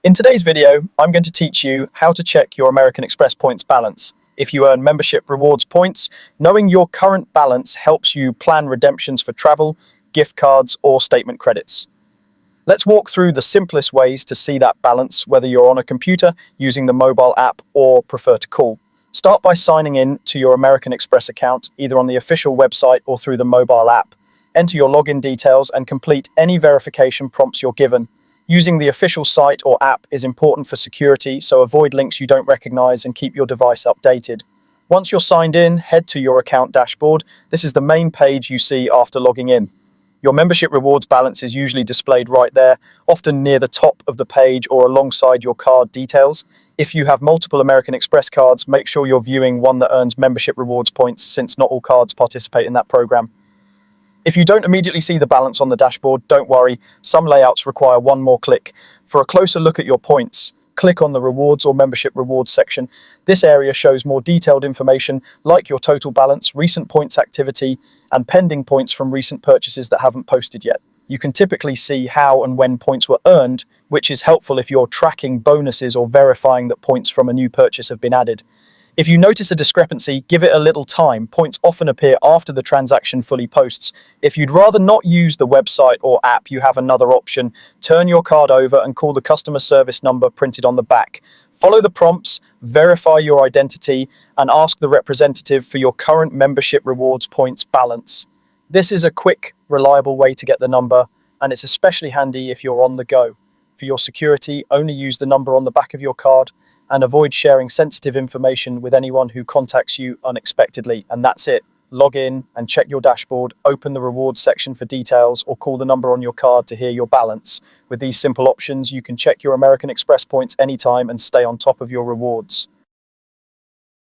In today's video, I'm going to teach you how to check your American Express points balance. If you earn membership rewards points, knowing your current balance helps you plan redemptions for travel, gift cards, or statement credits. Let's walk through the simplest ways to see that balance, whether you're on a computer, using the mobile app, or prefer to call. Start by signing in to your American Express account, either on the official website or through the mobile app. Enter your login details and complete any verification prompts you're given. Using the official site or app is important for security, so avoid links you don't recognize and keep your device updated. Once you're signed in, head to your account dashboard. This is the main page you see after logging in. Your membership rewards balance is usually displayed right there, often near the top of the page or alongside your card details. If you have multiple American Express cards, make sure you're viewing one that earns membership rewards points, since not all cards participate in that program. If you don't immediately see the balance on the dashboard, don't worry, some layouts require one more click. For a closer look at your points, click on the Rewards or Membership Rewards section. This area shows more detailed information like your total balance, recent points activity, and pending points from recent purchases that haven't posted yet. You can typically see how and when points were earned, which is helpful if you're tracking bonuses or verifying that points from a new purchase have been added. If you notice a discrepancy, give it a little time. Points often appear after the transaction fully posts. If you'd rather not use the website or app, you have another option. Turn your card over and call the customer service number printed on the back. Follow the prompts, verify your identity, and ask the representative for your current membership rewards points balance. This is a quick, reliable way to get the number, and it's especially handy if you're on the go. For your security, only use the number on the back of your card, and avoid sharing sensitive information with anyone who contacts you unexpectedly. And that's it. Log in and check your dashboard, open the rewards section for details, or call the number on your card to hear your balance. With these simple options, you can check your American Express points anytime and stay on top of your rewards.